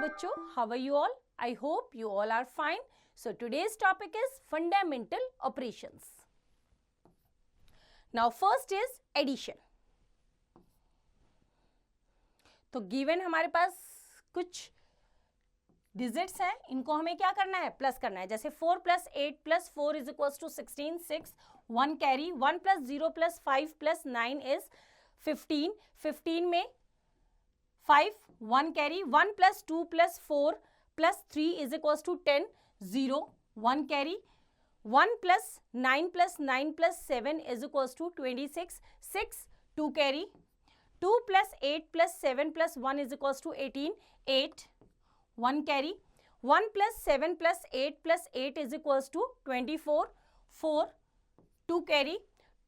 बच्चों, how are you all? I hope you all are fine. So today's topic is fundamental operations. Now first is addition. तो given हमारे पास कुछ digits हैं, इनको हमें क्या करना है? प्लस करना है. जैसे 4 + 8 + 4 = 16, 6, 1 कैरी, 1 + 0 + 5 + 9 is 15. 15 में 5, 1 carry, 1 + 2 + 4 + 3 = 10, 0, 1 carry, 1 + 9 + 9 + 7 = 26, 6, 2 carry, 2 + 8 + 7 + 1 = 18, 8, 1 carry, 1 + 7 + 8 + 8 = 24, 4, 2 carry,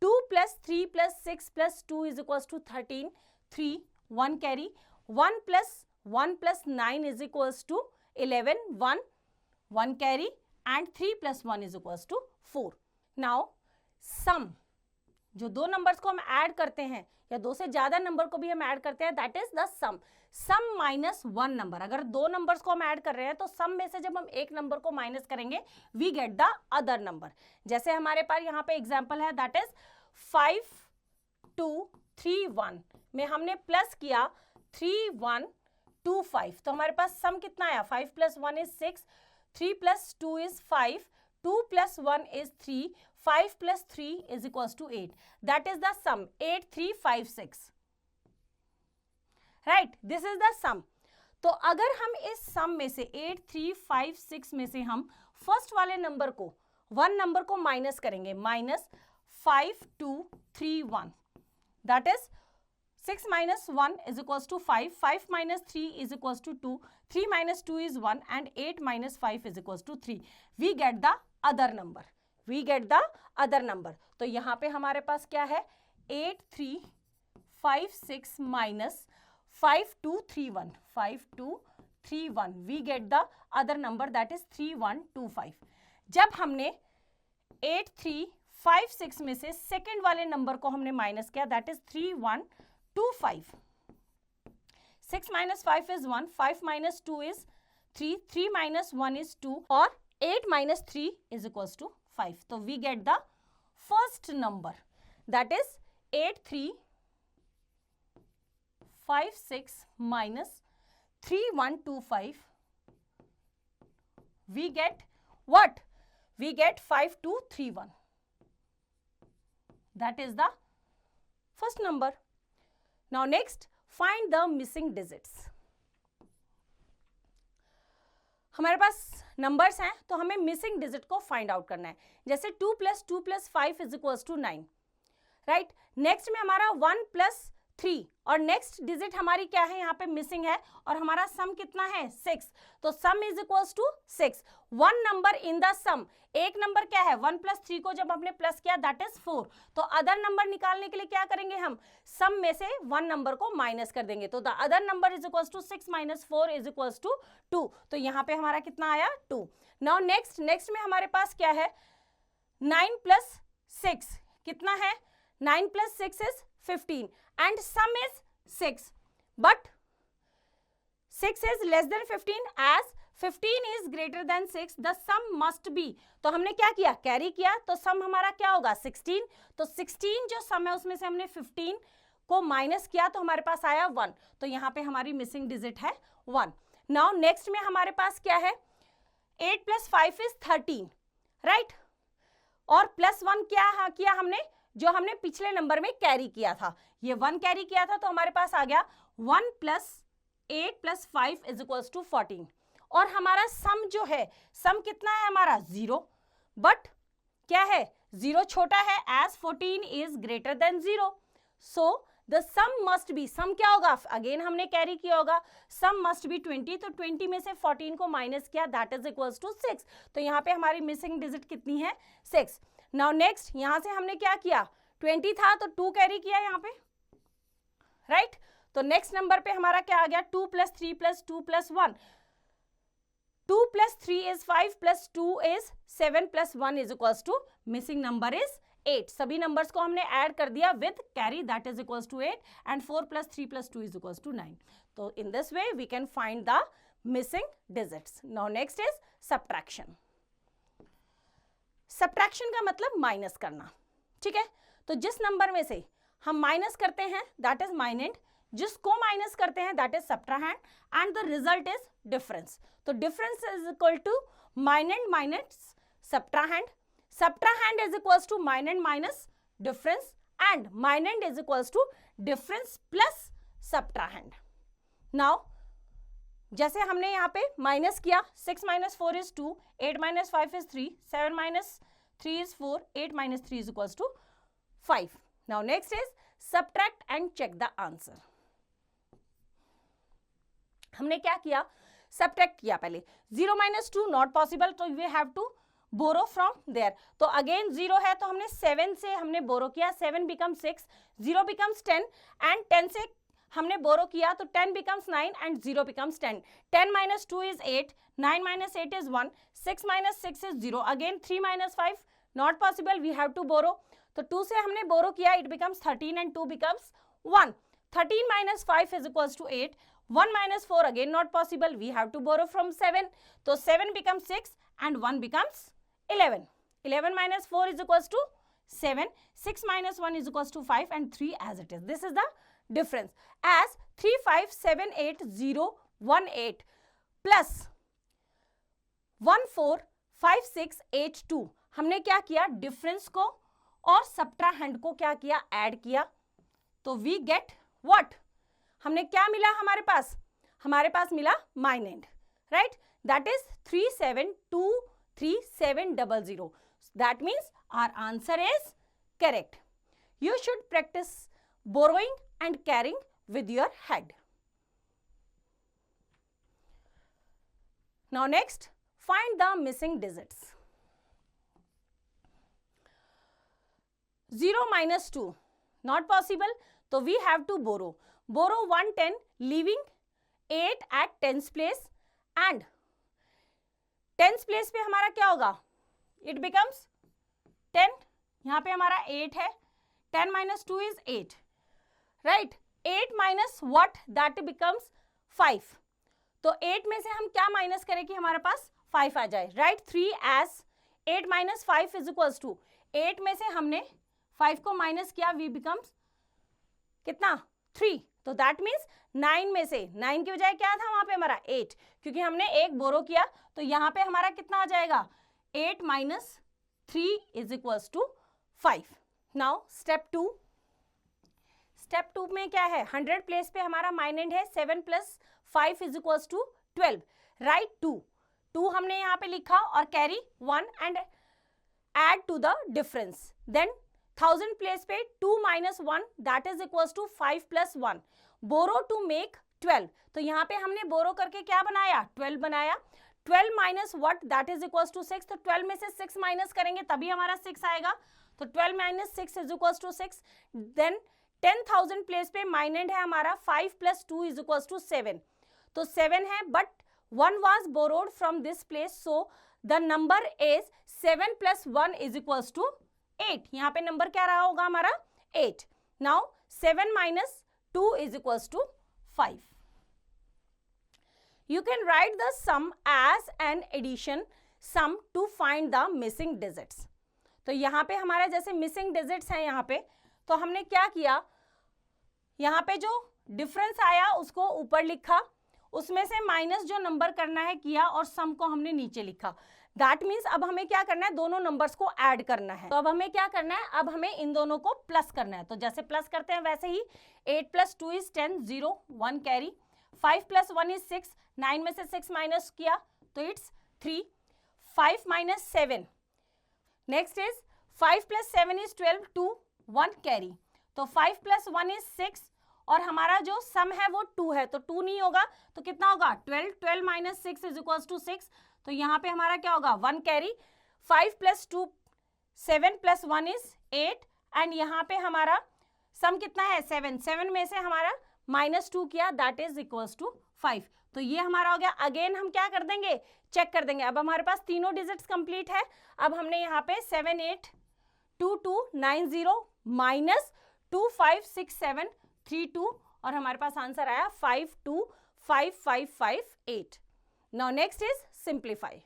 2 + 3 + 6 + 2 = 13, 3, 1 carry, 1 + 1 + 9 = 11, 1, 1 carry and 3 + 1 = 4. Now sum, जो दो नंबर्स को हम ऐड करते हैं या दो से ज्यादा नंबर को भी हम ऐड करते हैं, that is the sum. Sum minus one number. अगर दो नंबर्स को हम ऐड कर रहे हैं तो सम में से जब हम एक नंबर को माइनस करेंगे we get the other number. जैसे हमारे पास यहाँ पे एग्जाम्पल है, दैट इज 5, 2, 3, 1 में हमने प्लस किया 3, 1, 2, 5. तो हमारे पास सम कितना आया? 5 + 1 is 6, 3 + 2 is 5, 2 + 1 is 3, 5 + 3 = 8. That is the sum. 8, 3, 5, 6. Right? This is the sum. तो अगर हम इस सम में से 8, 3, 5, 6 में से हम फर्स्ट वाले नंबर को, वन नंबर को माइनस करेंगे, -5, 2, 3, 1. That is 6 - 1 = 5, 5 - 3 = 2, 3 - 2 is 1 and 8 - 5 = 3. We get the other number. We get the other number. तो यहाँ पे हमारे पास क्या है? 8, 3, 5, 6 - 5, 2, 3, 1. 5, 2, 3, 1. We get the other number, that is 3, 1, 2, 5. जब हमने 8, 3, 5, 6 में से सेकेंड वाले नंबर को हमने माइनस किया, that is 3, 1, 2, 5. 6 - 5 is 1, 5 - 2 is 3, 3 - 1 is 2 और 8 - 3 = 5. So we get the first number, that is 8, 3, 5, 6 - 3, 1, 2, 5. We get what? We get 5, 2, 3, 1. That is the first number. Now next, find the missing digits. हमारे पास numbers हैं तो हमें missing digit को find out करना है. जैसे 2 + 2 + 5 = 9. Right? Next में हमारा 1 + 3 और नेक्स्ट डिजिट हमारी क्या है? यहाँ पे मिसिंग है और हमारा सम कितना है? 6. तो सम = 6. वन नंबर इन द सम. एक नंबर क्या है? 1 + 3 को जब हमने प्लस किया, दैट इज 4. तो अदर नंबर निकालने के लिए क्या करेंगे हम? सम में से वन नंबर को माइनस कर देंगे. तो द अदर नंबर = 6 - 4 = 2. तो यहाँ पे हमारा कितना आया? 2. नाउ नेक्स्ट में हमारे पास क्या है? 9 + 6 कितना है? 9 + 6 is 15 and sum is 6, but 6 is less than 15. As 15 is greater than 6, the sum must be. तो हमने क्या किया? कैरी किया. तो सम हमारा क्या होगा? 16. तो 16 जो सम है उसमें से हमने 15 को माइनस किया तो हमारे पास आया 1. तो यहाँ पे हमारी मिसिंग डिजिट है 1. नाउ नेक्स्ट में हमारे पास क्या है? 8 + 5 is 13. राइट? और +1 क्या किया हमने? जो हमने पिछले नंबर में कैरी किया था, ये 1 कैरी किया था तो हमारे पास आ गया 1 + 8 + 5 = 14. और हमारा सम जो है, सम कितना है हमारा? 0. बट क्या है? 0 छोटा है, as 14 is greater than 0. So the sum must be, sum क्या होगा? अगेन हमने कैरी किया होगा, सम मस्ट बी 20. तो 20 में से 14 को माइनस किया, दैट इज = 6. तो यहाँ पे हमारी मिसिंग डिजिट कितनी है? 6. नाउ नेक्स्ट, यहां से हमने क्या किया? 20 था तो 2 कैरी किया यहाँ पे. राइट? तो नेक्स्ट नंबर पे हमारा क्या आ गया? 2 + 3 + 2 + 1. 2 + 3 is 5 + 2 is 7 + 1 = missing number is 8. सभी नंबर्स को हमने ऐड कर दिया with carry, that is = 8 and 4 + 3 + 2 = 9. तो in this way we can find the missing digits. Now next is subtraction. Subtraction का मतलब माइनस करना, ठीक है? तो जिस नंबर में से हम माइनस करते हैं दैट इज माइनेंड, जिसको माइनस करते हैं that is subtrahend, and the result is difference. तो difference is equal to minuend minus subtrahend, subtrahend is equal to minuend minus difference, and minuend is equal to difference plus subtrahend. Now जैसे हमने यहाँ पे minus किया, 6 minus 4 is 2, 8 minus 5 is 3, 7 minus 3 is 4, 8 minus 3 is equals to 5. Now next is subtract and check the answer. हमने क्या किया, subtract किया पहले. 0 minus 2 not possible, तो we have to borrow from there. तो again 0 है तो हमने 7 से हमने borrow किया, 7 becomes 6, 0 becomes 10, and 10 से हमने बोरो किया तो 10 becomes 9 and 0 becomes 10. 10 minus 2 is 8, 9 minus 8 is 1, 6 minus 6 is 0. Again 3 minus 5 not possible, we have to borrow. तो 2 से हमने बोरो किया, it becomes 13 and 2 becomes 1. 13 minus 5 is equals to 8. 1 minus 4 again not possible, we have to borrow from 7. तो 7 becomes 6 and 1 becomes 11. 11 minus 4 is equals to 7. 6 minus 1 is equals to 5 and 3 as it is. This is the difference. As 3578018 plus 145682, हमने क्या किया, difference को और subtrahend को क्या किया, add किया. तो वी गेट व्हाट, हमने क्या मिला हमारे पास, हमारे पास मिला minuend, right? That is 3723700. That means our answer is correct. You should practice borrowing and carrying with your head. Now next, find the missing digits. 0 minus 2 not possible, so we have to borrow. Borrow 110, leaving 8 at 10th place, and 10th place पे हमारा क्या होगा, it becomes 10. यहाँ पे हमारा 8 है, 10 minus 2 is 8. Right, 8 minus what, that becomes 5. तो 8 में से हम क्या माइनस करें कि हमारे पास 5 आ जाए, right? 3 as 8 minus 5 is equals to 8 में से हमने 5 को माइनस किया, वी बिकम्स कितना, 3. तो दैट मीन्स 9 में से 9 की बजाय क्या था वहां पे हमारा 8, क्योंकि हमने एक बोरो किया. तो यहाँ पे हमारा कितना आ जाएगा, 8 minus 3 is equals to 5. Now step 2. Step 2 में क्या है, 100 प्लेस पे हमारा माइनेंड है, 7 plus 5 is equals to 12, right? 2 हमने यहाँ पे लिखा और carry 1 and add to the difference. Then 1000 place पे 2 minus 1 that is equals to 5 plus 1. Borrow to make 12, तो यहाँ पे हमने बोरो करके क्या बनाया, 12 बनाया. 12 minus what, that is equals to 6. तो 12 में से 6 माइनस करेंगे तभी हमारा 6 आएगा. तो 12 minus 6 is equals to 6. Then 10,000 place पे माइनेंड है हमारा, 5 प्लस 2 इज इक्वल्स टू 7. तो 7 है, but 1 was borrowed from this place, so the number is 7 plus 1 is equals to 8. यहाँ पे नंबर क्या रहा होगा हमारा, 8. Now 7 minus 2 is equals to 5. You can write the sum as an addition sum to find the missing digits. तो यहाँ पे हमारा जैसे missing digits हैं यहाँ पे, तो हमने क्या किया, यहाँ पे जो डिफरेंस आया उसको ऊपर लिखा, उसमें से माइनस जो नंबर करना है किया और सम को हमने नीचे लिखा. दैट मीन्स अब हमें क्या करना है, दोनों नंबर्स को ऐड करना है. तो अब हमें क्या करना है, अब हमें इन दोनों को प्लस करना है. तो जैसे प्लस करते हैं वैसे ही 8 plus 2 is 10, 0 1 carry. 5 plus 1 is 6, 9 में से 6 माइनस किया तो it's 3. 5 minus 7, next is 5 plus 7 is 12, 2 1 carry. तो 5 प्लस 1 इज 6 और हमारा जो सम है वो 2 है, तो 2 नहीं होगा तो कितना होगा, 12. 12 माइनस 6 इज इक्वल्स टू 6. तो यहाँ पे हमारा क्या होगा, 1 carry. 5 plus 2 7 plus 1 is 8 and यहाँ पे हमारा सम कितना है, 7. 7 में से हमारा माइनस 2 किया, दैट इज इक्वल्स टू 5. तो ये हमारा हो गया. अगेन हम क्या कर देंगे, चेक कर देंगे. अब हमारे पास तीनों डिजिट्स कंप्लीट है. अब हमने यहाँ पे 7 8 2 2 9 0 माइनस 2 5 6 7 3 2 और हमारे पास आंसर आया 5 2 5 5 5 8. Now next is simplify.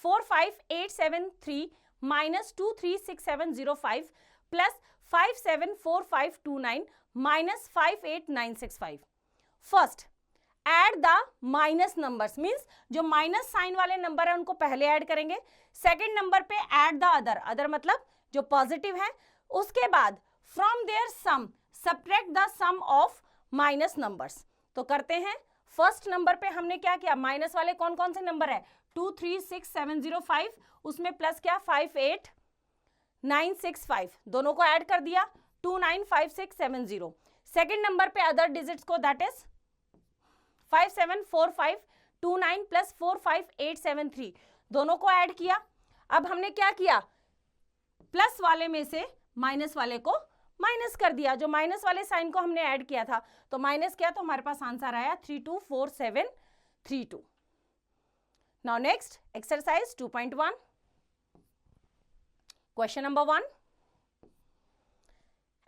45873 minus 236705 plus 574529 minus 58965. First add the minus numbers, means जो माइनस साइन वाले नंबर है उनको पहले ऐड करेंगे. सेकेंड नंबर पे ऐड द अदर, अदर मतलब जो पॉजिटिव है. उसके बाद from their sum subtract the sum of minus numbers. तो करते हैं. फर्स्ट नंबर पे हमने क्या किया, माइनस वाले कौन कौन से नंबर है, 236705, उसमें प्लस क्या 58965, दोनों को ऐड कर दिया 295670. सेकेंड नंबर पे अदर डिजिट्स को, दैट इज 574529 प्लस 45873, दोनों को ऐड किया. अब हमने क्या किया, प्लस वाले में से माइनस वाले को माइनस कर दिया. जो माइनस वाले साइन को हमने ऐड किया था तो माइनस किया तो हमारे पास आंसर आया 324732. Now next exercise 2.1. Question number 1,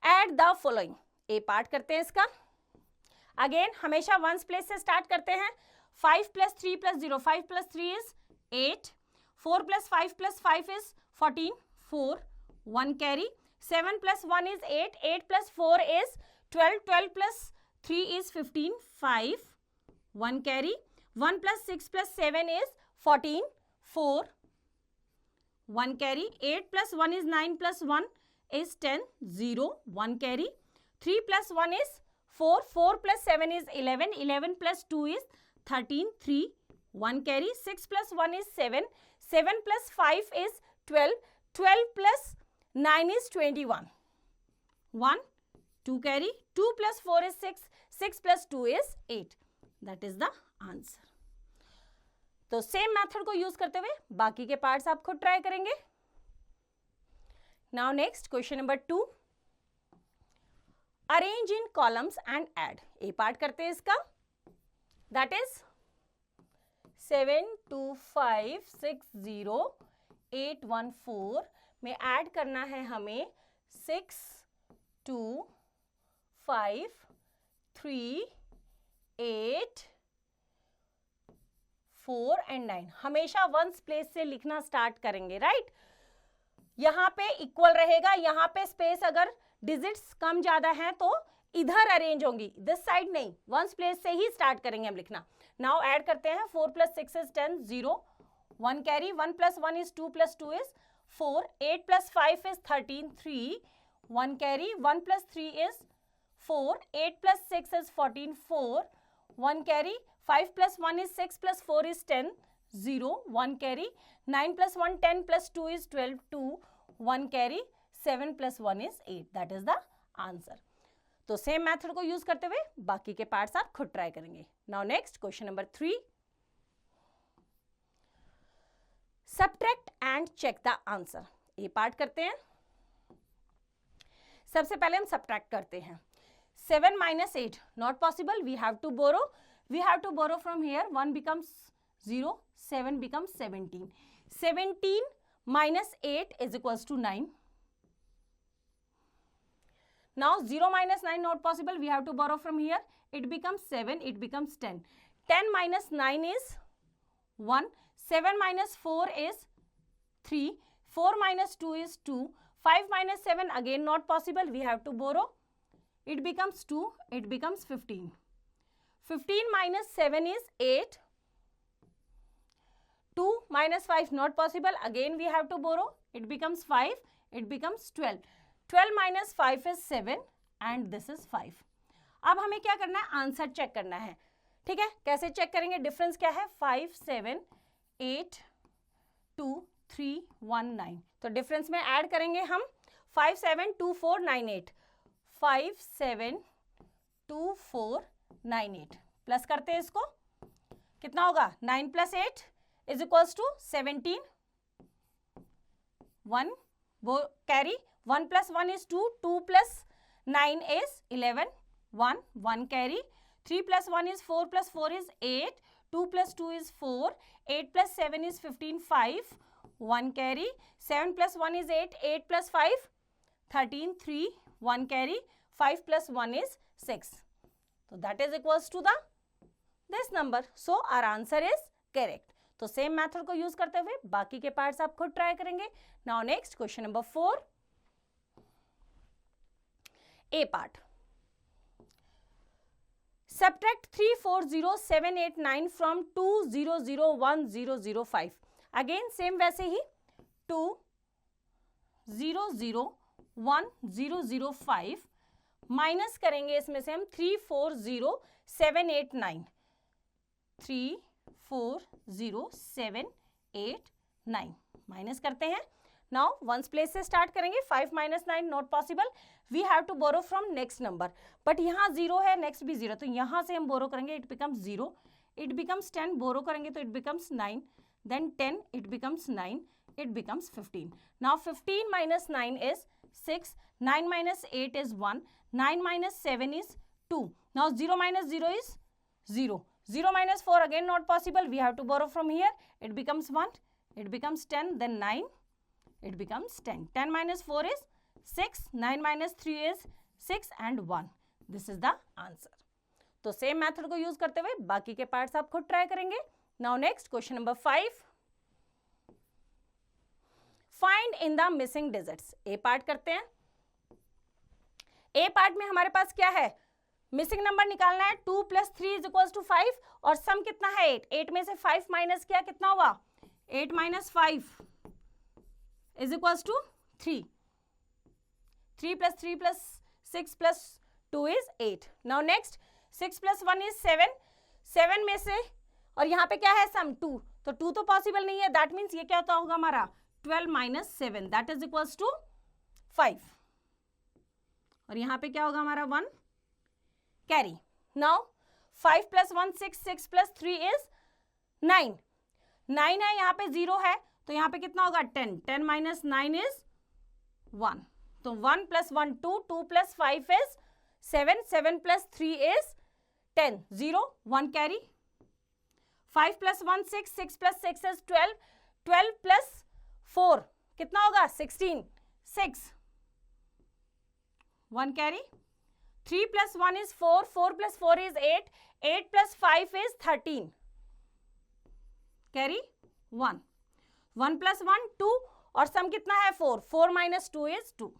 add the following. A part करते हैं इसका. अगेन हमेशा वंस प्लेस से स्टार्ट करते हैं. 5 plus 3 plus 0, 5 plus 3 is 8, 4 plus 5 plus 5 is 14, 4, 1 carry, 7 plus 1 is 8, 8 plus 4 is 12, 12 plus 3 is 15, 5, 1 carry, 1 plus 6 plus 7 is 14, 4, 1 carry, 8 plus 1 is 9 plus 1 is 10, 0, 1 carry, 3 plus 1 is 4, 4 plus 7 is 11, 11 plus 2 is 13, 3, 1 carry, 6 plus 1 is 7, 7 plus 5 is 12, 12 plus 9 is 21, 1, 2 carry, 2 plus 4 is 6, 6 plus 2 is 8. That is the answer. तो same method को use करते हुए बाकी के parts आप खुद try करेंगे. Now next question number 2, arrange in columns and add. A part करते हैं इसका, दैट इज 72560 में ऐड करना है हमें 6, 2, 5, 3, 8, 4 एंड 9. हमेशा वंस प्लेस से लिखना स्टार्ट करेंगे, राइट. यहाँ पे इक्वल रहेगा, यहाँ पे स्पेस अगर डिजिट्स कम ज्यादा हैं तो इधर अरेंज होंगी, दिस साइड नहीं. वंस प्लेस से ही स्टार्ट करेंगे हम लिखना. नाउ ऐड करते हैं. 4 plus 6 is 10, 0, 1 carry, 1 plus 1 is 2 plus 2 is 4, 8 plus 5 is 13, 3, 1 carry, 1 plus 3 is 4, 8 plus 6 is 14, 4, 1 carry, 5 plus 1 is 6 plus 4 is 10, 0, 1 carry, 9 plus 1, 10 plus 2 is 12, 2, 1 carry, 7 plus 1 is 8. That is the answer. तो same method को use करते हुए बाकी के parts आप खुद try करेंगे. Now next question number 3, subtract and check the answer. ये पार्ट करते हैं. सबसे पहले हम सब्ट्रैक्ट करते हैं. 7 minus 8 not possible, we have to borrow from here. 1 becomes 0, 7 becomes 17. 17 minus 8 is equals to 9. Now 0 minus 9 not possible, we have to borrow from here. It becomes 7, it becomes 10. 10 minus 9 is 1. 7 minus 4 is 3, 4 minus 2 is 2, 5 minus 7 again not possible, we have to borrow. It becomes 2, it becomes 15. 15 minus 7 is 8, 2 minus 5 not possible, again we have to borrow. It becomes 5, it becomes 12. 12 minus 5 is 7 and this is 5. अब हमें क्या करना है, answer check करना है. ठीक है, कैसे चेक करेंगे, डिफरेंस क्या है, 5, 7, 8, 2, 3, 1, 9. तो डिफरेंस में ऐड करेंगे हम 5, 7, 2, 4, 9, 8. 5, 7, 2, 4, 9, 8. प्लस करते हैं इसको, कितना होगा, 9 plus 8 is equals to 17. 1 वो carry, 1 plus 1 is 2, 2 plus 9 is 11, 1, 1 carry, 3 plus 1 is 4 plus 4 is 8, 2 plus 2 is 4, 8 plus 7 is 15, 5, 1 carry, 7 plus 1 is 8, 8 plus 5, 13, 3, 1 carry, 5 plus 1 is 6. So that is equals to the this number, so our answer is correct. तो same method को use करते हुए बाकी के parts आप खुद try करेंगे। Now next question number 4, A part. Subtract 340789 from 2001005. Again same वैसे ही 2001005 माइनस करेंगे इसमें से हम 340789 340789 माइनस करते हैं। नाउ वंस प्लेस से स्टार्ट करेंगे। 5 - 9 not possible, we have to borrow from next number, but यहाँ 0 है, नेक्स्ट भी 0, तो यहाँ से हम बोरो करेंगे, it becomes 0, it becomes 10, borrow करेंगे तो it becomes 9, then 10, it becomes 9, it becomes 15। Now 15 - 9 is 6, 9 - 8 is 1, 9 - 7 is 2. Now 0 - 0 is 0. 0 - 4 again not possible, we have to borrow from here, it becomes 1, it becomes 10, then 9, it becomes 10. 10 - 4 is 6, 9 - 3 is 6 and 1. This is the answer. तो same method को use करते हुए बाकी के parts आप खुद try करेंगे। Now next question number 5, find in the missing digits. A part करते हैं। ए पार्ट में हमारे पास क्या है, मिसिंग नंबर निकालना है। 2 + 3 = 5 और सम कितना है 8। 8 में से 5 माइनस किया, कितना हुआ 8 - 5 = 3। 3 + 3 + 6 + 2 is 8. Now next 6 + 1 is 7. 7 में से और यहाँ पे क्या है सम 2, तो 2 तो पॉसिबल नहीं है, दैट मीन्स ये क्या होता होगा हमारा 12 - 7, दैट इज इक्वल्स टू 5। और यहाँ पे क्या होगा हमारा 1 कैरी। Now 5 + 1 6, 6 + 3 is 9। 9 है, यहाँ पे 0 है, तो यहाँ पे कितना होगा 10। 10 - 9 is 1, तो 1 + 1 2, 2 + 5 is 7, 7 + 3 is 10, 0 1 कैरी। 5 + 1 6, 6 + 6 is 12, 12 + 4 कितना होगा 16, 6 1 carry. 3 + 1 is 4, 4 + 4 is 8, 8 + 5 is 13 carry 1, 1 + 1 2 और सम कितना है 4, 4 - 2 is 2।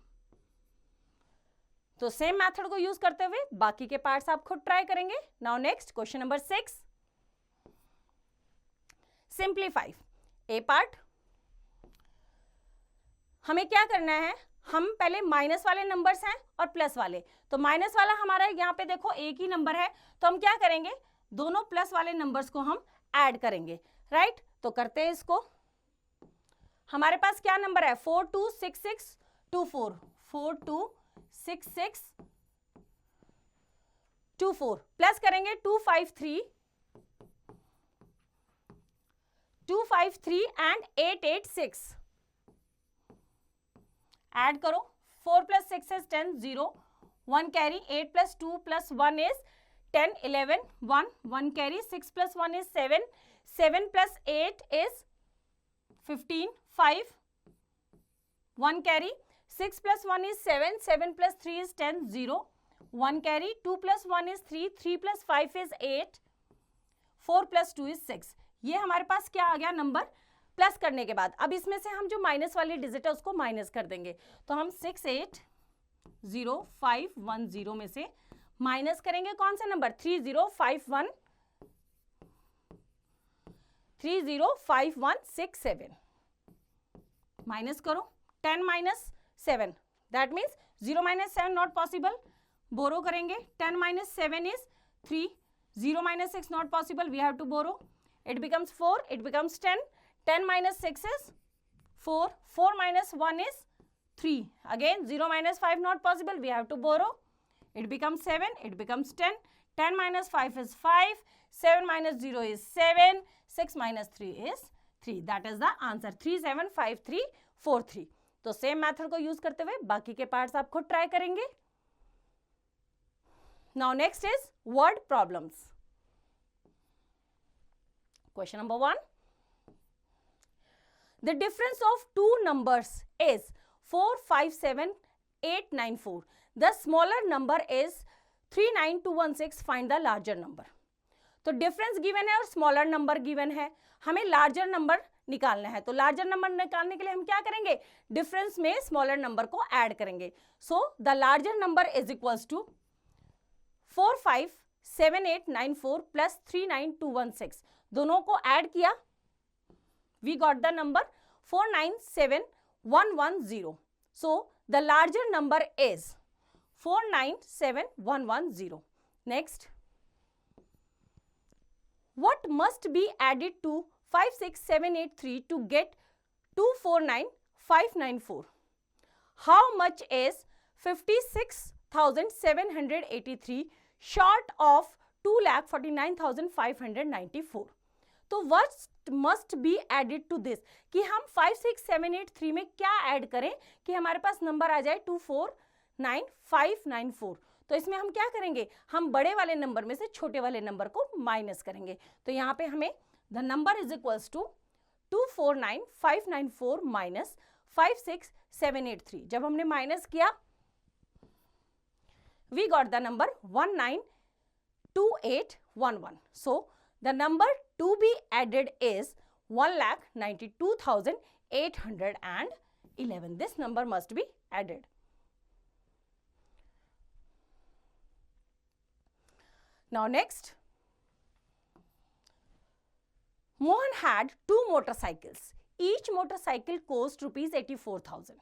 तो सेम मेथड को यूज करते हुए बाकी के पार्ट्स आप खुद ट्राई करेंगे। Now next question number 6, simplify. A part हमें क्या करना है, हम पहले माइनस वाले नंबर्स हैं और प्लस वाले, तो माइनस वाला हमारा यहाँ पे देखो एक ही नंबर है, तो हम क्या करेंगे दोनों प्लस वाले नंबर्स को हम ऐड करेंगे, राइट। तो करते हैं इसको। हमारे पास क्या नंबर है 426624, 426624 प्लस करेंगे 253 एंड 886 ऐड करो। 4 + 6 is 10, 0 1 carry. 8 + 2 + 1 is 10, 11 1 carry. 6 + 1 is 7, 7 + 8 is 15 5 1 carry. 6 + 1 is 7, 7 + 3 is 10, 0 1 carry. 2 + 1 is 3, 3 + 5 is 8, 4 + 2 is 6। ये हमारे पास क्या आ गया नंबर प्लस करने के बाद। अब इसमें से हम जो माइनस वाली डिजिट है उसको माइनस कर देंगे, तो हम 6805110 में से माइनस करेंगे कौन सा नंबर 305167 माइनस करो। 10 - 7 that means 0 - 7 not possible, borrow करेंगे। 10 - 7 is 3, 0 - 6 not possible, we have to borrow, it becomes 4, it becomes 10, 10 - 6 is 4, 4 - 1 is 3, again 0 - 5 not possible, we have to borrow, it becomes 7, it becomes 10, 10 - 5 is 5, 7 - 0 is 7, 6 - 3 is 3, that is the answer 375343। तो same method को use करते हुए बाकी के parts आप खुद try करेंगे। Now next is word problems. Question number 1, the difference of two numbers is 457894, the smaller number is 39216, find the larger number। तो डिफरेंस गिवन है और स्मॉलर नंबर गिवन है, हमें लार्जर नंबर निकालना है। तो लार्जर नंबर निकालने के लिए हम क्या करेंगे, डिफरेंस में स्मॉलर नंबर को ऐड करेंगे। So the larger number is equals to 457894 plus 39216, दोनों को ऐड किया, we got the number 497110. So the larger number is 497110. Next, what must be added to 56783 to get 249594? How much is 56,783 short of 2,49,594? तो what must be added to this, कि हम 56783 में क्या add करें कि हमारे पास नंबर आ जाए 249594। तो इसमें हम क्या करेंगे, हम बड़े वाले नंबर में से छोटे वाले नंबर को माइनस करेंगे। तो यहाँ पे हमें the number is equals to 249594 minus 56783। जब हमने माइनस किया we got the number 192811। So the number to be added is 1,92,811. This number must be added. Now next, Mohan had 2 motorcycles. Each motorcycle cost rupees 84,000.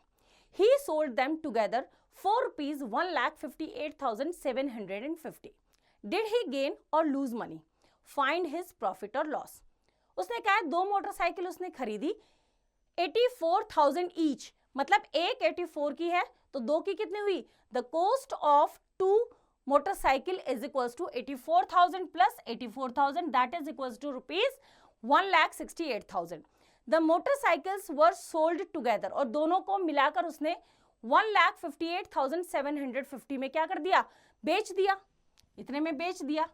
He sold them together for rupees 1,58,750. Did he gain or lose money? Find his profit और loss. उसने कहा 2 motorcycle उसने खरीदी 84,000 each, मतलब एक 84 की है तो 2 की कितनी हुई, the cost of 2 motorcycle is equals to 84,000 plus 84,000 that is equals to rupees 1,68,000. The motorcycles were sold together, और दोनों को मिलाकर उसने 1,58,750 में क्या कर दिया, बेच दिया, इतने में बेच दिया।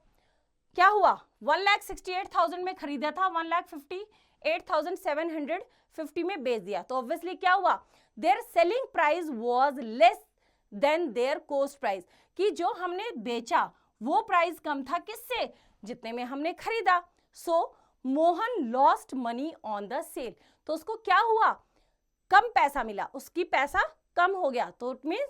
क्या हुआ, 1,68,000 में खरीदा था, 1,58,750 में बेच दिया। तो ऑब्वियसली क्या हुआ, their selling price was less than their cost price, कि जो हमने बेचा वो प्राइस कम था किससे, जितने में हमने खरीदा। So Mohan lost money on the sale, तो उसको क्या हुआ, कम पैसा मिला, उसकी पैसा कम हो गया, तो इट मींस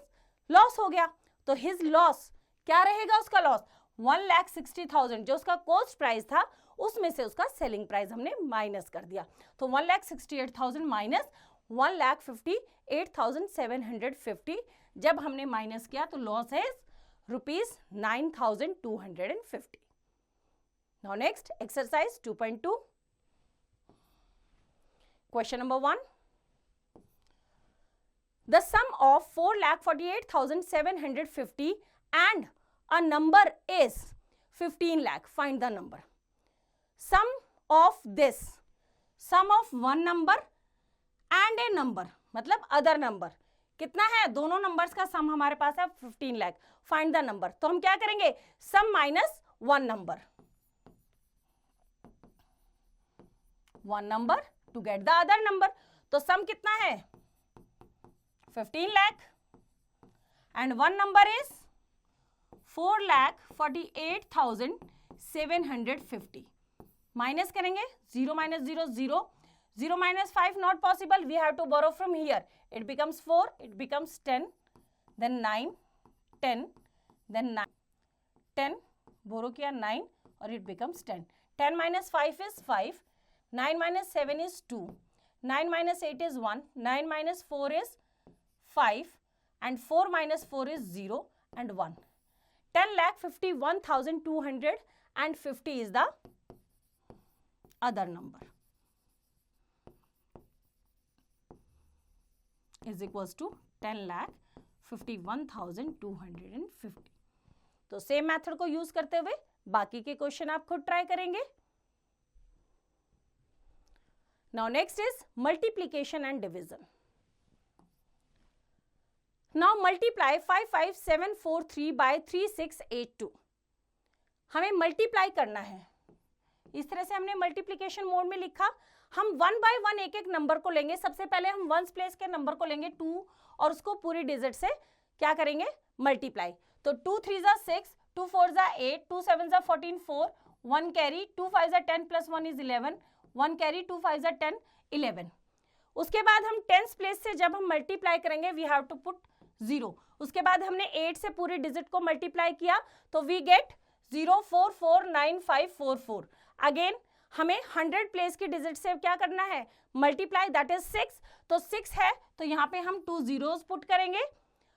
लॉस हो गया। तो हिज लॉस क्या रहेगा, उसका लॉस 1,60,000, जो उसका कॉस्ट प्राइस था उसमें से उसका सेलिंग प्राइस हमने माइनस कर दिया। तो 1,68,000 माइनस 1,58,750, जब हमने माइनस किया तो लॉस है rupees 9,250. Now next, exercise 2.2. Question number 1. The sum of 4,48,750 and a number is 15 lakh. Find the number. Sum of this, sum of one number and a number, मतलब other number, कितना है, दोनों numbers का सम हमारे पास है 15 lakh. Find the number, तो हम क्या करेंगे, sum minus one number to get the other number. तो सम कितना है 15 lakh and one number is 4,48,750। Minus करेंगे, 0 minus 0 0, 0 minus 5 not possible, we have to borrow from here, it becomes 4, it becomes 10, then 9, 10, then 9, 10, borrow किया 9 और it becomes 10, 10 minus 5 is 5, 9 minus 7 is 2, 9 minus 8 is 1, 9 minus 4 is 5 and 4 minus 4 is 0 and 1. 10,51,250 is the other number, is equals to 10,51,250. तो same method को use करते हुए बाकी के question आप खुद ट्राई करेंगे। Now next is multiplication and division. Now multiply 55743 by 3682। हमें मल्टीप्लाई करना है, इस तरह से हमने मल्टीप्लीकेशन मोड में लिखा। हम वन बाय वन एक एक नंबर को लेंगे। सबसे पहले हम वंस प्लेस के नंबर को लेंगे 2 और उसको पूरी डिजिट से क्या करेंगे, मल्टीप्लाई। तो 2 3 6, 2 4 8, 2 7 14, 4, 1 कैरी, 2 5 जा 10 प्लस 1 इज 11, 1 कैरी, 2 5 जा 10, 11। उसके बाद हम टेंस प्लेस से जब हम मल्टीप्लाई करेंगे वी हैव टू पुट 0। उसके बाद हमने 8 से पूरे डिजिट को मल्टीप्लाई किया तो वी गेट 0449544। अगेन हमें 100 प्लेस की डिजिट से क्या करना है, मल्टीप्लाई, दैट इज 6। तो 6 है तो यहाँ पे हम 2 zeros पुट करेंगे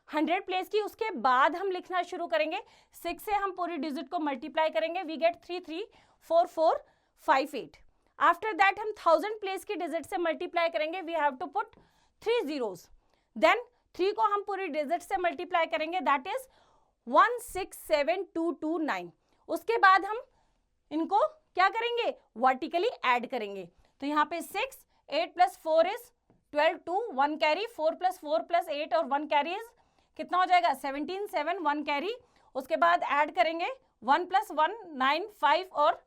100 प्लेस की। उसके बाद हम लिखना शुरू करेंगे, 6 से हम पूरी डिजिट को मल्टीप्लाई करेंगे, वी गेट 334458। आफ्टर दैट हम 1000 प्लेस की डिजिट से मल्टीप्लाई करेंगे, we have to put 3 zeros। Then 3 को हम पूरी डिजिट से मल्टीप्लाई करेंगे, दैट इज 167229। उसके बाद हम इनको क्या करेंगे, वर्टिकली ऐड करेंगे। तो यहाँ पे 6, 8 plus 4 is 12, 2, 1 carry, 4 plus 4 plus 8 और 1 कैरी इज कितना हो जाएगा, 17, 7, 1 कैरी। उसके बाद ऐड करेंगे 1 प्लस 1, 9, 5 और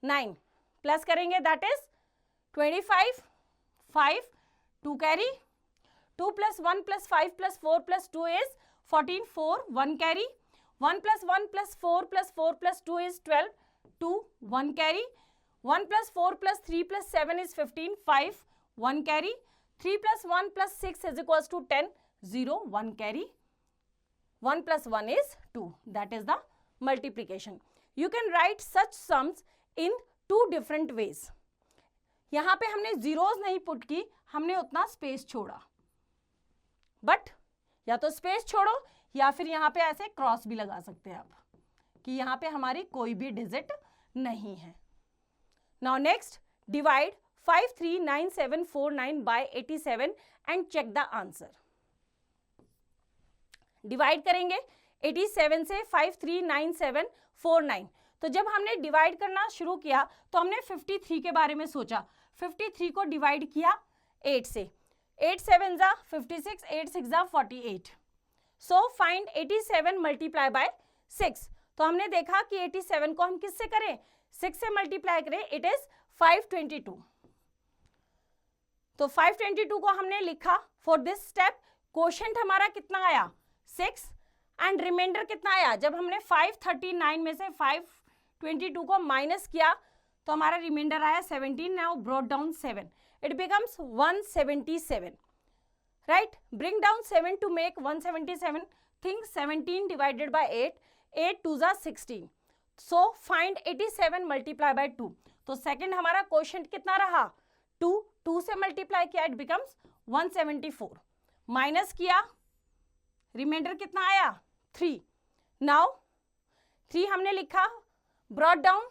9 प्लस करेंगे, that is 25, 5, 2 carry, 2 plus 1 plus 5 plus 4 plus 2 is 14, 4, 1 carry, 1 plus 1 plus 4 plus 4 plus 2 is 12, 2, 1 carry, 1 plus 4 plus 3 plus 7 is 15, 5, 1 carry, 3 plus 1 plus 6 is equals to 10, 0, 1 carry, 1 plus 1 is 2. That is the multiplication. You can write such sums in 2 different ways. यहाँ पे हमने zeros नहीं put की, हमने उतना space छोड़ा, but या तो स्पेस छोड़ो या फिर यहाँ पे ऐसे क्रॉस भी लगा सकते हैं आप कि यहाँ पे हमारी कोई भी डिजिट नहीं है। Now next, divide 539749 by 87 and check the answer. Divide करेंगे 87 से 539749। तो जब हमने डिवाइड करना शुरू किया तो हमने 53 के बारे में सोचा, 53 को डिवाइड किया 8 से, 8 7 जा 56, 8 6 जा 48। सो फाइंड 87 मल्टीप्लाई बाय 6। तो हमने देखा कि 87 को हम किससे करें, 6 से मल्टीप्लाई करें, इट इज 522। तो 522 को हमने लिखा। फॉर दिस स्टेप क्वोशंट हमारा कितना आया, 6 एंड रिमाइंडर कितना आया, जब हमने 539 में से 522 को माइनस किया तो हमारा रिमाइंडर आया 17। Now brought down 7, it becomes 177, right. Bring down 7 to make 177, think 17 divided by 8, 8 2 जा 16। So find 87 multiply by 2। तो सेकंड हमारा क्वोशंट कितना रहा, 2, 2 से मल्टीप्लाई किया, इट बिकम्स 174, माइनस किया, रिमाइंडर कितना आया 3। नाउ 3 हमने लिखा, brought down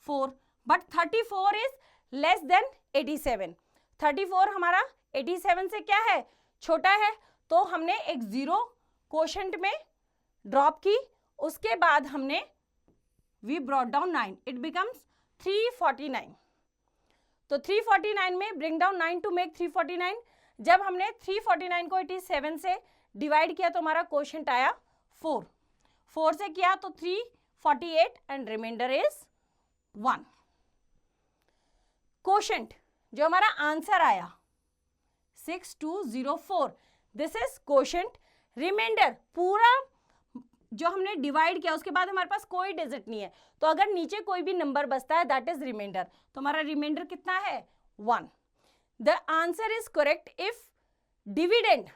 4, but 34 is less then 87। 34 हमारा 87 से क्या है, छोटा है, तो हमने एक 0 क्वोशंट में ड्रॉप की। उसके बाद हमने we brought down 9, it becomes 349। तो 349 में ब्रिंग डाउन 9 टू मेक 349। जब हमने 349 को 87 से डिवाइड किया तो हमारा क्वोशंट आया 4, 4 से किया तो 348 एंड रिमाइंडर इज 1। क्वोशंट जो हमारा आंसर आया 6204, दिस इज क्वोशंट। रिमाइंडर पूरा जो हमने डिवाइड किया उसके बाद हमारे पास कोई डिजिट नहीं है, तो अगर नीचे कोई भी नंबर बचता है दैट इज रिमाइंडर। तो हमारा रिमाइंडर कितना है 1। The answer is correct if dividend,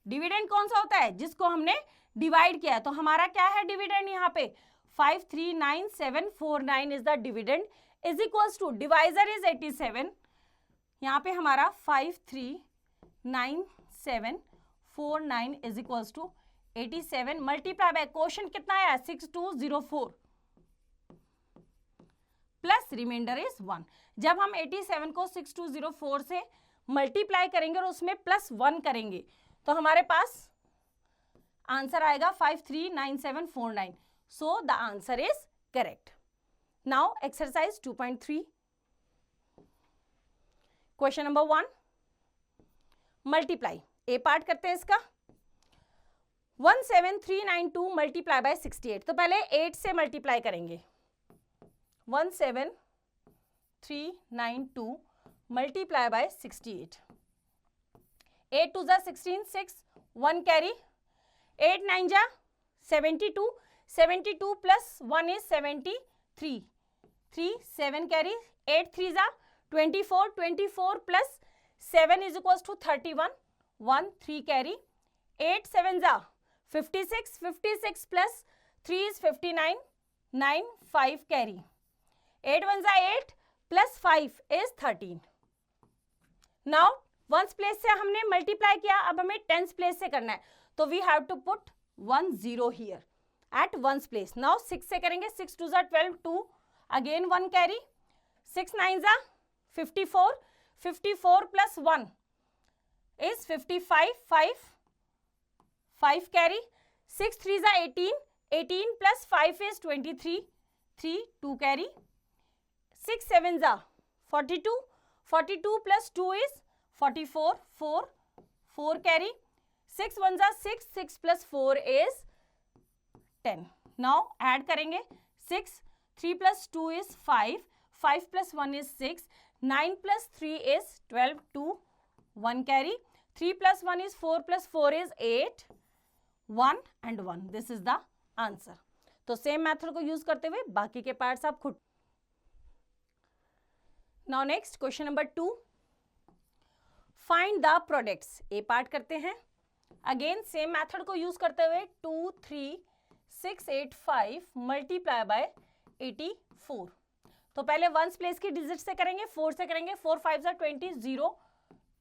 dividend कौन सा होता है, जिसको हमने डिवाइड किया है। तो हमारा क्या है डिविडेंड, यहाँ पे 539,749 is the dividend, is equals to divisor is 87, यहाँ पे हमारा 539,749 is equals to 87 multiply by quotient कितना आया 6204 प्लस रिमाइंडर इज 1। जब हम 87 को 6204 से मल्टीप्लाई करेंगे और उसमें प्लस 1 करेंगे तो हमारे पास आंसर आएगा 539749। So the answer is correct. Now exercise 2.3, question number 1, multiply. A part करते हैं इसका। 17392 मल्टीप्लाई बाय 68। तो पहले 8 से मल्टीप्लाई करेंगे, 17392 मल्टीप्लाई बाय 68। 8 2 जा 16, 6, 1 कैरी, 8 9 जा 72, 72 plus 1 is 73. 3, 7 carry. 8 3s are 24. 24 plus 7 is equals to 31. 1, 3 carry. 8 7s are 56. 56 plus 3 is 59. 9, 5 carry. 8 1s are 8 plus 5 is 13. Now once place से हमने मल्टीप्लाई किया, अब हमें टेंस प्लेस से करना है, तो we have to put 1 0 here at ones place. Now 6 से करेंगे. 6 2 ज़ा 12, 2 अगेन 1 कैरी. 6 9 ज़ा 54. 54 प्लस 1 is 55. 5 carry. 6 3 ज़ा 18. 18 plus 5 is 23. 3 2 carry. 6 7 ज़ा 42. 42 plus 2 is 44. 4 carry. 6 1 ज़ा 6. 6 plus 4 is 10. Now add करेंगे. 6 3 plus 2 is 5. 5 plus 1 is 6. 9 plus 3 is 12. 2 1 carry. 3 plus 1 is 4 plus 4 is 8. 1 and 1. This is the answer. तो same method को use करते हुए बाकी के पार्ट्स आप खुद. Now next question number 2. Find the products. A part करते हैं. अगेन सेम मेथड को यूज करते हुए 2 3 6 8 5 मल्टीप्लाई बाय 84. तो पहले वंस प्लेस की डिजिट से करेंगे. 4 से करेंगे. 4 5 ज़ा 20. 0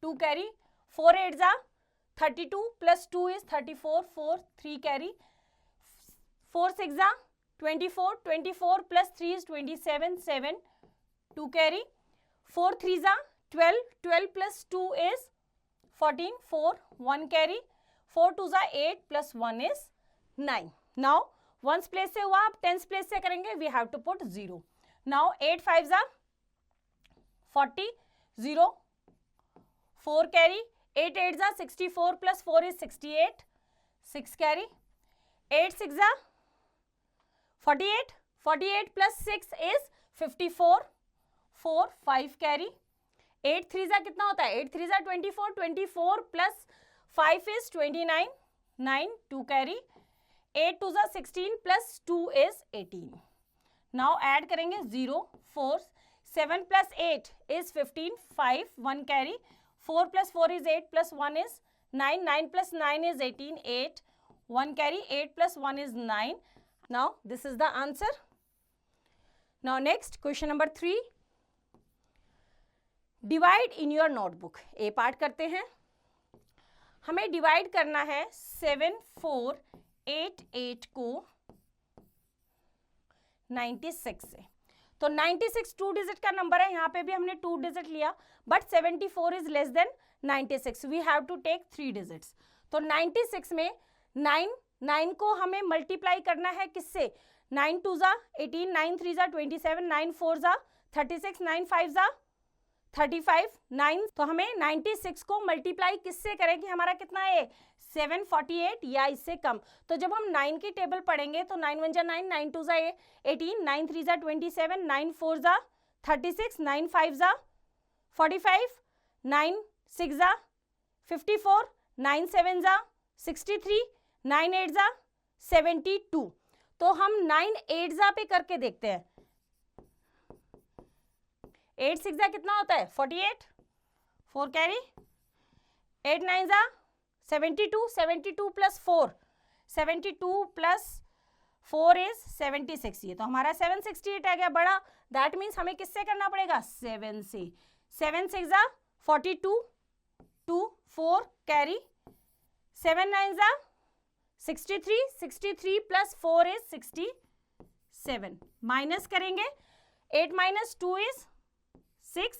2 कैरी. 4 8 ज़ा 32 प्लस 2 इज 34. 4 3 कैरी. 4 6 ज़ा 24. 24 प्लस 3 इज 27. 7 2 कैरी. 4 3 ज़ा 12. 12 प्लस 2 इज 14. 4 1 कैरी. 4 2 ज़ा 8 plus 1 is 9. Now once place से हुआ, अब टेंस प्लेस से करेंगे. We have to put 0. Now 8 5 ज़ा 40. 0 4 कैरी. 8 8 ज़ा 64 प्लस 4 इज 68. 6 कैरी. 8 6 ज़ा 48. 48 प्लस 6 इज 54. 4 5 कैरी. 8 3 ज़ा कितना होता है? 8 3 ज़ा 24. 24 प्लस 5 इज 29. 9 2 कैरी. 8 2 ज़ा 16 प्लस 2 इज 18. नाउ ऐड करेंगे. 0 4 7 plus 8 is 15. 5 1 carry. 4 plus 4 is 8 plus 1 is 9. 9 plus 9 is 18. 8 1 carry. 8 plus 1 is 9. Now this is the answer. Now next question number 3. Divide in your notebook. A part करते हैं. हमें divide करना है 7 4 8 8 को 96 से. तो 96 2 digit का नंबर है. यहाँ पे भी हमने 2 डिजिट लिया, but 74 is less than 96. We have to take 3 digits. तो 96 में 9 को हमें मल्टीप्लाई करना है किससे? 9 2 ज़ा 18. 9 3 ज़ा 27. 9 4 ज़ा 36. 9 5 ज़ा 35. 9 तो हमें 96 को मल्टीप्लाई किससे करें कि हमारा कितना है? 748 या इससे कम. तो जब हम 9 की टेबल पढ़ेंगे तो 9 1 ज़ा 9. 9 2 ज़ा 18. 9 3 ज़ा 27. 9 4 ज़ा 36. 9 5 ज़ा 45. 9 6 ज़ा 54. 9 7 ज़ा 63. 9 8 ज़ा 72. तो हम 9 8 ज़ा पे करके देखते हैं. 8 6 ज़ा कितना होता है? 48. 4 कैरी. 8 9 ज़ा 72. 72 प्लस 4. 72 plus 4 is 76. ये तो हमारा 768 आ गया बड़ा. दैट मीन्स हमें किससे करना पड़ेगा? 7 से. 7 6 ज़ा 42. 2 4 कैरी. 7 9 ज़ा 63. 63 प्लस 4 इज 67. माइनस करेंगे. 8 minus 2 is 6.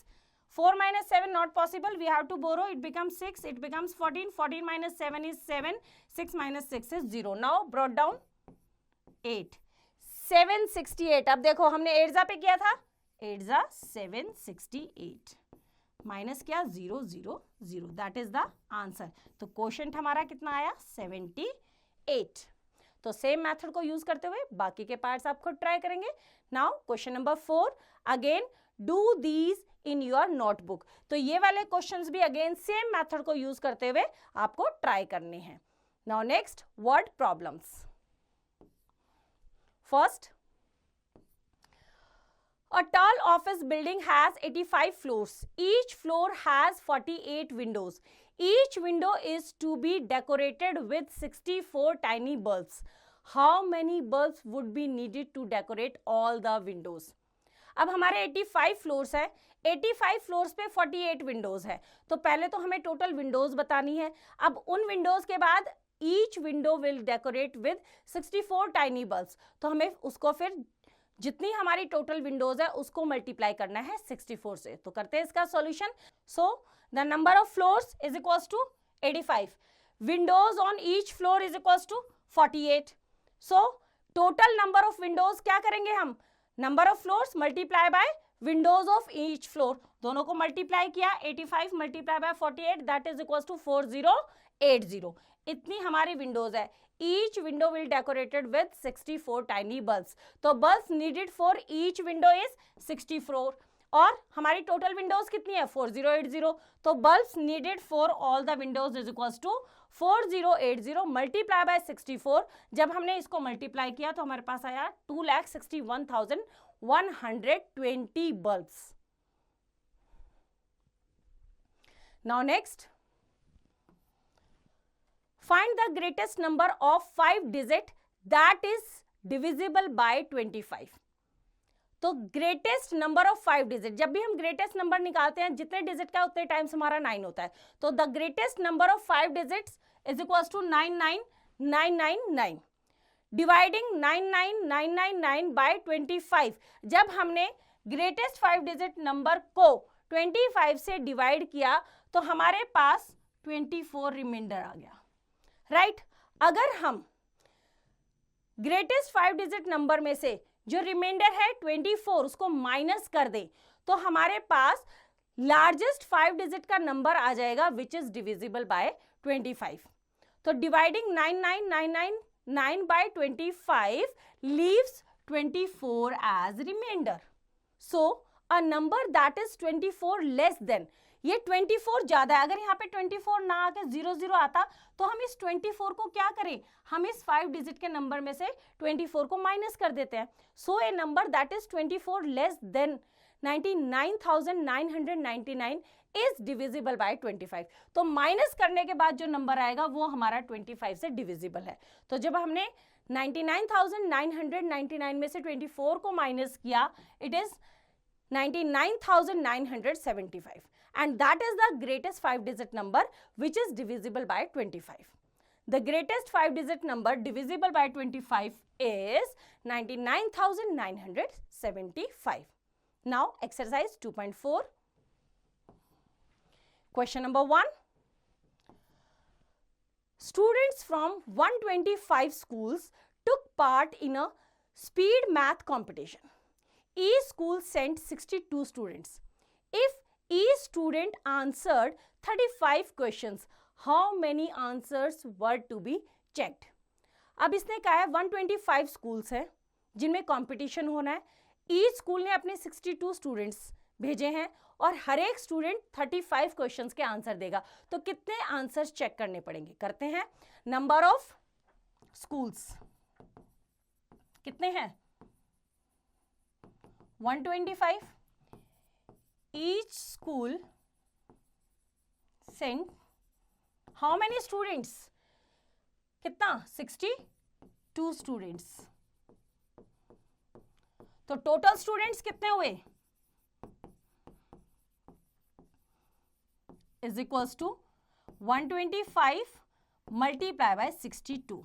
4 minus 7 not possible. We have to borrow. It becomes 6. It becomes 14. 14 minus 7 is 7. 6 minus 6 is 0. Now brought down 8. 768. अब देखो हमने 8 ज़ा पे किया था. 8 ज़ा 768. माइनस क्या? 0 0 0. That is the answer. तो क्वोशंट हमारा कितना आया? 78. तो सेम मेथड को यूज करते हुए बाकी के पार्ट्स आप खुद ट्राई करेंगे. Now question number 4. Again do these in your notebook. तो ये वाले क्वेश्चंस भी अगेन सेम मेथड को यूज करते हुए आपको ट्राई करने हैं. Now next word problems. First, a tall office building has 85 floors. Each floor has 48 windows. Each window is to be decorated with 64 tiny bulbs. How many bulbs would be needed to decorate all the windows? अब हमारे 85 floors है, 85 floors पे 48 Windows है, तो पहले तो हमें total Windows बतानी है. अब उन विंडोज के बाद each window will decorate with 64 tiny bulbs, तो हमें उसको फिर जितनी हमारी टोटल विंडोज है उसको मल्टीप्लाई करना है 64 से. तो करते हैं इसका solution. So the number of floors is equals to 85, windows on each floor is equals to 48. So total number of windows क्या करेंगे हम, number of floors multiply by windows of each floor, दोनों को मल्टीप्लाई किया, 85 multiply by 48 that is equals to 4080. इतनी हमारी Windows है. Each window will decorated with 64 tiny bulbs. तो bulbs needed for each window is 64. और हमारी total windows कितनी है 4080. तो bulbs needed for all the windows is equals to 4080 multiply by 64. जब हमने इसको multiply किया तो हमारे पास आया 2,61,120 bulbs. Now next, find the greatest number of 5 digit that is divisible by 25. तो ग्रेटेस्ट नंबर ऑफ 5 डिजिट, जब भी हम ग्रेटेस्ट नंबर निकालते हैं जितने डिजिट का उतने टाइम्स हमारा 9 होता है. तो the greatest number of 5 digits is equals to 99999. Dividing 99999 by 25. जब हमने ग्रेटेस्ट 5 डिजिट नंबर को 25 से डिवाइड किया तो हमारे पास 24 रिमाइंडर आ गया. राइट अगर हम ग्रेटेस्ट 5 डिजिट नंबर में से जो रिमाइंडर है 24 उसको माइनस कर दें तो हमारे पास लार्जेस्ट 5 डिजिट का नंबर आ जाएगा विच इज डिविजिबल बाय 25. तो dividing 99999 by 25 leaves 24 as remainder. So a number that is 24 less than, ये 24 ज्यादा है. अगर यहाँ पे 24 ना आके 00 आता तो हम इस 24 को क्या करें, हम इस 5 डिजिट के नंबर में से 24 को माइनस कर देते हैं. So a number that is 24 less than 99,999 is divisible by 25. तो माइनस करने के बाद जो नंबर आएगा वो हमारा 25 से डिविजिबल है. तो जब हमने 99,999 में से 24 को माइनस किया it is 99,975. And that is the greatest 5 digit number which is divisible by 25. The greatest 5 digit number divisible by 25 is 99,975. Now exercise 2.4. Question number 1. Students from 125 schools took part in a speed math competition. Each school sent 62 students. If each student answered 35 questions, how many answers were to be checked? अब इसने कहा है 125 schools हैं जिनमें competition होना है. Each school ने अपने 62 स्टूडेंट्स भेजे हैं और हर एक स्टूडेंट 35 क्वेश्चंस के आंसर देगा. तो कितने आंसर्स चेक करने पड़ेंगे, करते हैं. नंबर ऑफ स्कूल्स कितने हैं 125. Each school sent how many students, कितना 62 students. तो टोटल स्टूडेंट्स कितने हुए is equals to 125 multiply by 62.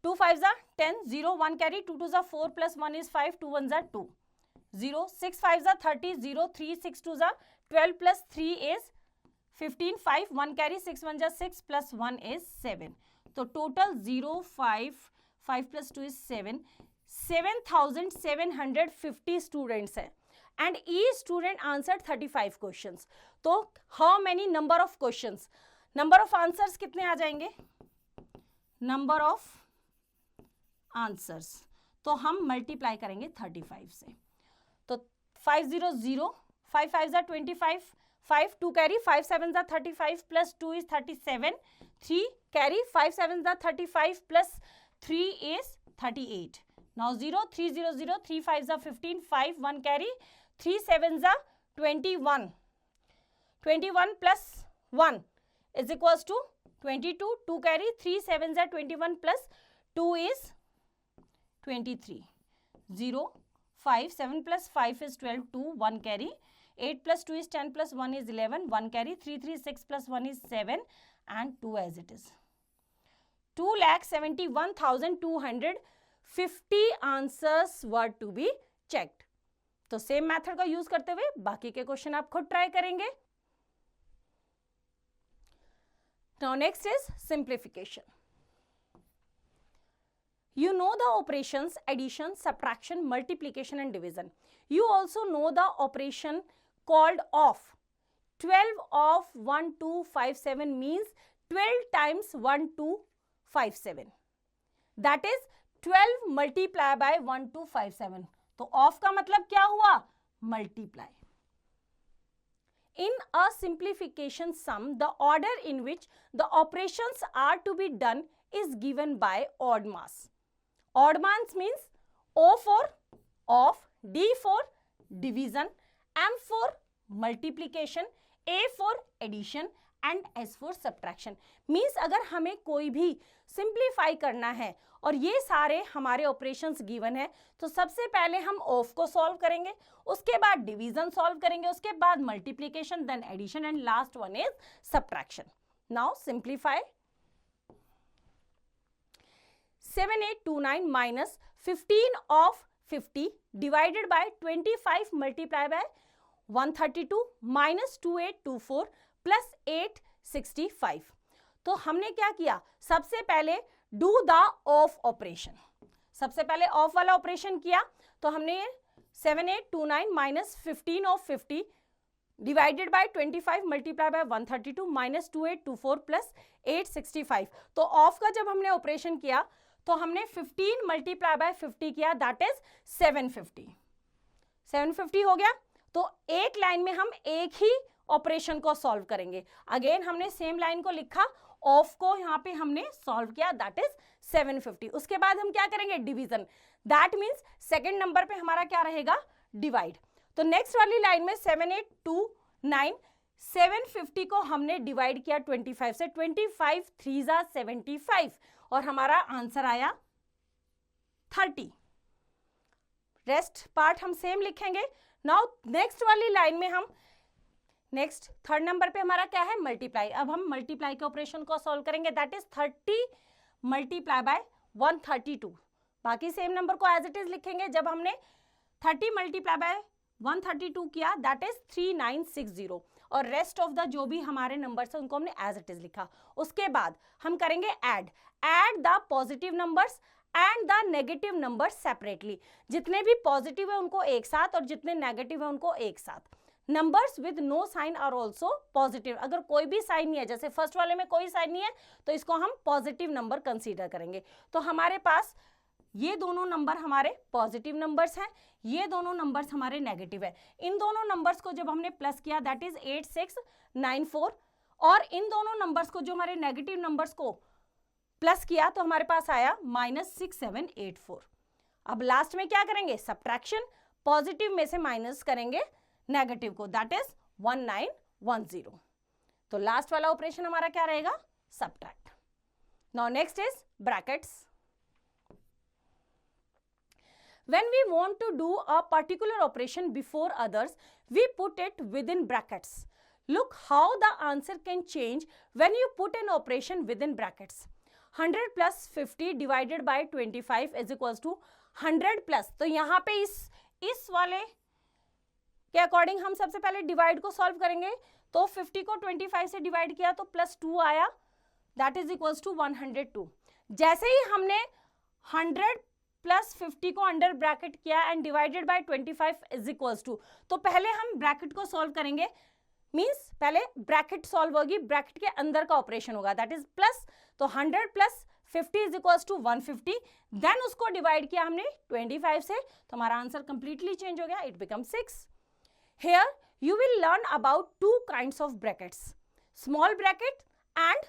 2 5 जा 10, 0 1 कैरी, 2 2 जा 4 प्लस 1 इज 5, 2 1 जा 2, 0 6 5 जा 30, 0 3 6 2 जा 12 प्लस 3 इज 15, 5 1 कैरी, 6 1 जा 6 प्लस 1 इज 7. तो टोटल 0 5 5 प्लस 2 इज 7, 7,750 स्टूडेंट्स है and each student answered 35 questions. तो how many number of questions, number of answers कितने आ जाएंगे, नंबर ऑफ आंसर्स तो हम मल्टीप्लाई करेंगे 35 से. तो 5 0 0, 5 5 जा 25, 5 2 कैरी, 5 7 जा 35 प्लस 2 इज 37, 3 कैरी, 5 7 जा 35 प्लस 3 इज 38, नाउ 0 3 0 0 3 5 जा 15 5 1 कैरी 3 7 जा 21 21 plus 1 is equals to 22 2 carry 3 7 जा 21 plus 2 is 23 0 5 7 plus 5 is 12 2 1 carry 8 plus 2 is 10 plus 1 is 11 1 carry 3 3 6 plus 1 is 7 and 2 as it is 2,71,250 answers were to be checked. तो same method का use करते हुए बाकी के question आप खुद ट्राई करेंगे। Now next is simplification. You know the operations addition, subtraction, multiplication and division. You also know the operation called OFF. 12 of 1257 means 12 times 1257. That is 12 multiplied by 1257. तो OFF का मतलब क्या हुआ? Multiply. In a simplification sum, the order in which the operations are to be done is given by odd mass. Odd mass means O for off, D for division, M for multiplication, A for addition and S for subtraction. Means अगर हमें कोई भी simplify करना है और ये सारे हमारे operations given है तो सबसे पहले हम off को solve करेंगे, उसके बाद division solve करेंगे, उसके बाद multiplication, then addition and last one is subtraction. Now simplify. 7829 minus 15 of 50 divided by 25 multiplied by 132 minus 2824 plus 865. तो हमने क्या किया? सबसे पहले do the off operation. सबसे पहले off वाला ऑपरेशन किया तो हमने 7829 minus 15 of 50 divided by 25 multiplied by 132 minus 2824 plus 865. तो off का जब हमने ऑपरेशन किया तो हमने 15 मल्टीप्लाई बाय 50 किया, दैट इज 750. 750 हो गया। तो एक लाइन में हम एक ही ऑपरेशन को सॉल्व करेंगे। अगेन हमने सेम लाइन को लिखा, ऑफ को यहाँ पे हमने सॉल्व किया, दैट इज 750. उसके बाद हम क्या करेंगे? Division. That means second number पे हमारा क्या रहेगा? डिवाइड. तो नेक्स्ट वाली लाइन में 7829 750 को हमने डिवाइड किया 25 से, 25 3 जा 75 और हमारा आंसर आया 30. रेस्ट पार्ट हम सेम लिखेंगे. नाउ नेक्स्ट वाली लाइन में हम नेक्स्ट थर्ड नंबर पे हमारा क्या है? मल्टीप्लाई. अब हम मल्टीप्लाई के ऑपरेशन को सॉल्व करेंगे, दैट इज 30 मल्टीप्लाई बाय 132. बाकी सेम नंबर को एज इट इज लिखेंगे. जब हमने 30 मल्टीप्लाई बाय 132 किया, दैट इज 3960 और रेस्ट ऑफ द जो भी हमारे नंबर्स है उनको हमने एज इट इज लिखा. उसके बाद हम करेंगे add the positive numbers and the negative numbers separately. जितने भी पॉजिटिव है उनको एक साथ और जितने नेगेटिव है उनको एक साथ. Numbers with no sign are also positive. अगर कोई भी साइन नहीं है, जैसे फर्स्ट वाले में कोई साइन नहीं है, तो इसको हम पॉजिटिव नंबर कंसीडर करेंगे. तो हमारे पास ये दोनों नंबर हमारे पॉजिटिव नंबर्स हैं, ये दोनों नंबर्स हमारे नेगेटिव है. इन दोनों नंबर्स को जब हमने प्लस किया, दैट इज 8694 और इन दोनों नंबर्स को जो हमारे नेगेटिव नंबर्स को प्लस किया तो हमारे पास आया -6784. अब लास्ट में क्या करेंगे? सब्ट्रैक्शन. पॉजिटिव में से माइनस करेंगे नेगेटिव को, दैट इज 1910. तो लास्ट वाला ऑपरेशन हमारा क्या रहेगा? Subtract. Now next is brackets. When we want to do a particular operation before others, we put it within brackets. Look how the answer can change when you put an operation within brackets. 100 plus 50 divided by 25 is equals to 100 plus. तो यहाँ पे इस वाले के according हम सबसे पहले divide को सॉल्व करेंगे. तो 50 को 25 से डिवाइड किया तो +2 आया, दैट इज इक्वल्स टू 102. जैसे ही हमने 100 प्लस 50 को अंडर ब्रैकेट किया and divided by 25 is equals to, तो पहले हम ब्रैकेट को सॉल्व करेंगे. मींस पहले ब्रैकेट सॉल्व होगी, ब्रैकेट के अंदर का ऑपरेशन होगा, दैट इज प्लस. तो 100 plus 50 is equals to 150. Then उसको डिवाइड किया हमने 25 से, तो हमारा आंसर कंप्लीटली चेंज हो गया, it become 6. Here you will learn about 2 kinds of brackets, small bracket and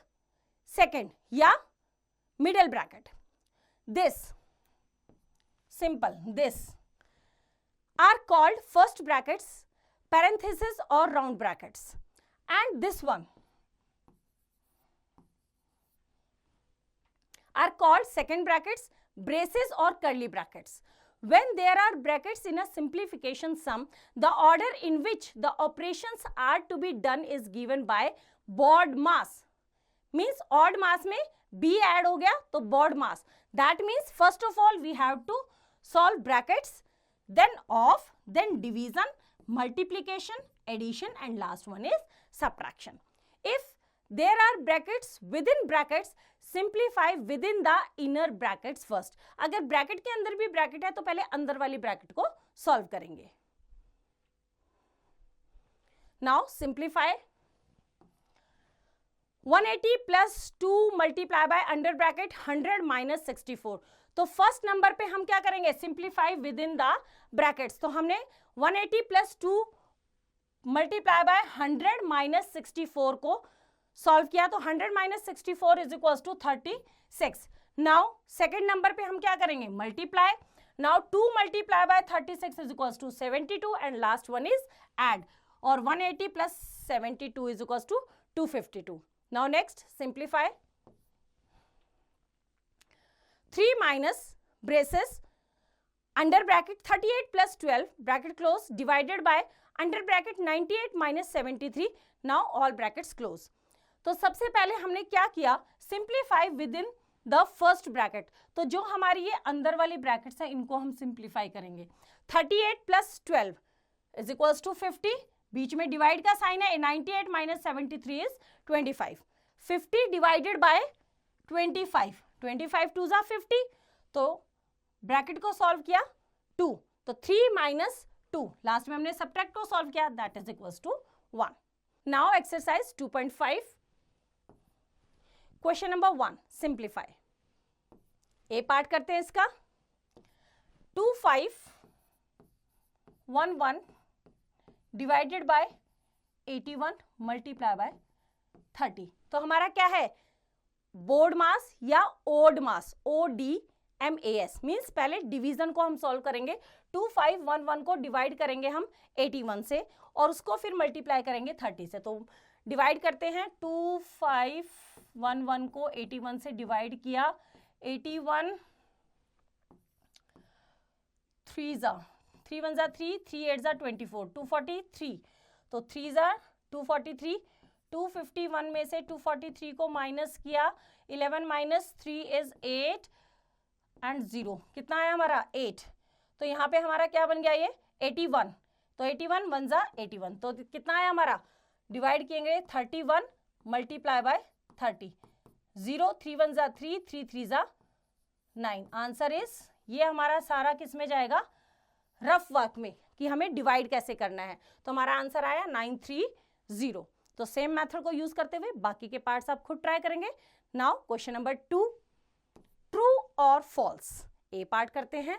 second या middle bracket. This simple. This are called first brackets, parenthesis or round brackets, and this one are called second brackets, braces or curly brackets. When there are brackets in a simplification sum, the order in which the operations are to be done is given by BOD mass. Means odd mass में b add हो गया तो BOD mass. That means first of all we have to solve brackets, then of, then division, multiplication, addition, and last one is subtraction. If there are brackets within brackets, simplify within the inner brackets first. अगर bracket के अंदर भी bracket है तो पहले अंदर वाली bracket को सॉल्व करेंगे. Now simplify. 180 plus 2 multiply by under bracket 100 minus 64. तो फर्स्ट नंबर पे हम क्या करेंगे, simplify with in the brackets. तो हमने 180 प्लस 2 मल्टीप्लाई बाय 100 माइनस 64 को सॉल्व किया. तो 100 minus 64 is equal to 36. Now second number पे हम क्या करेंगे, multiply. Now 2 multiply by 36 is equal to 72 and last one is add. और 180 plus 72 is equal to 252. Now next simplify. 3 minus braces under bracket 38 plus 12 bracket close divided by under bracket 98 minus 73. Now all brackets close. तो सबसे पहले हमने क्या किया, simplify within the first bracket. तो जो हमारी ये अंदर वाली brackets है इनको हम simplify करेंगे. 38 plus 12 is equals to 50. बीच में डिवाइड का साइन है. 98 minus 73 is 25. 50 divided by 25. 25 two जा 50. तो ब्रैकेट को सॉल्व किया 2. तो 3 माइनस 2 लास्ट में हमने सब्ट्रैक्ट को सॉल्व किया, that is equals to 1. Now exercise 2.5 question number 1 simplify. A part करते हैं इसका. 2511 डिवाइडेड बाय 81 मल्टीप्लाई बाय 30. तो हमारा क्या है, बोर्ड मास या ओड मास. ODMAS मीन्स पहले डिवीजन को हम सॉल्व करेंगे. 2511 को डिवाइड करेंगे हम 81 से और उसको फिर मल्टीप्लाई करेंगे 30 से. तो डिवाइड करते हैं. 2511 को 81 से डिवाइड किया. 81 3 जा 3 1 जा 3 3 8 जा 24 243. तो 3 जा 243. 251 में से 243 को माइनस किया. 11 माइनस 3 इज 8 एंड 0 कितना है हमारा 8. तो यहाँ पे हमारा क्या बन गया ये 81. तो 81 1 जा 81. तो कितना है हमारा, डिवाइड किएंगे 31 मल्टीप्लाई बाय 30. 0 3 1 जा 3 3 3 जा 9. आंसर इज ये हमारा सारा किस में जाएगा, रफ वर्क में, कि हमें डिवाइड कैसे करना है. तो हमारा आंसर आया 930. तो सेम मेथड को यूज करते हुए बाकी के पार्ट्स आप खुद ट्राई करेंगे. नाउ क्वेश्चन नंबर 2, ट्रू और फॉल्स. ए पार्ट करते हैं.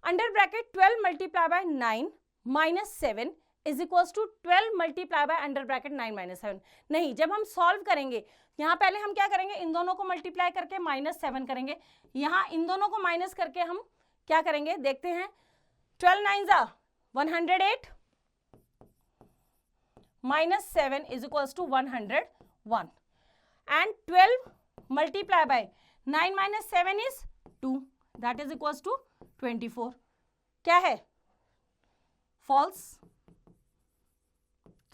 Under bracket 12 multiply by 9 minus 7 is equals to 12 multiply by under bracket 9 minus 7. नहीं, जब हम सॉल्व करेंगे यहाँ पहले हम क्या करेंगे, इन दोनों को मल्टीप्लाई करके माइनस 7 करेंगे. यहाँ इन दोनों को माइनस करके हम क्या करेंगे देखते हैं. 12 9 जा 108 minus 7 is equals to 101 and 12 multiply by 9 minus 7 is 2, that is equals to 24. क्या है, false.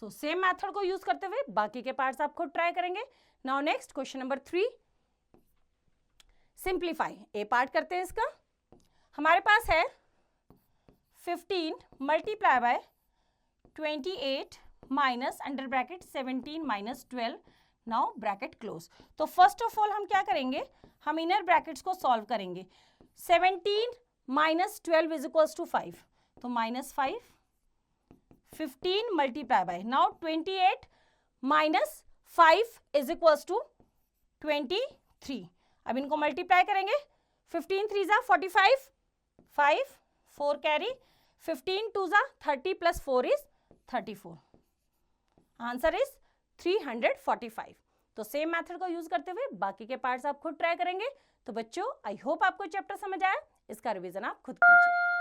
तो सेम मेथड को यूज करते हुए बाकी के पार्ट्स आप खुद ट्राई करेंगे. Now next question number 3 simplify. A part करते हैं इसका. हमारे पास है 15 multiply by 28 minus under bracket 17 minus 12. Now bracket close. तो फर्स्ट ऑफ ऑल हम क्या करेंगे, हम इनर ब्रैकेट्स को सॉल्व करेंगे. 17 माइनस 12 इज इक्वल्स टू 5. तो minus 5. 15 multiply by, now 28 minus 5 is equals to 23. अब इनको मल्टीप्लाई करेंगे. 15 3 जा 45, 5 4 कैरी, 15 2 जा 30 प्लस 4 इज 34. Answer is 345. तो सेम मेथड को यूज करते हुए बाकी के पार्ट्स आप खुद ट्राई करेंगे. तो बच्चों आई होप आपको चैप्टर समझ आया. इसका रिवीजन आप खुद कीजिए।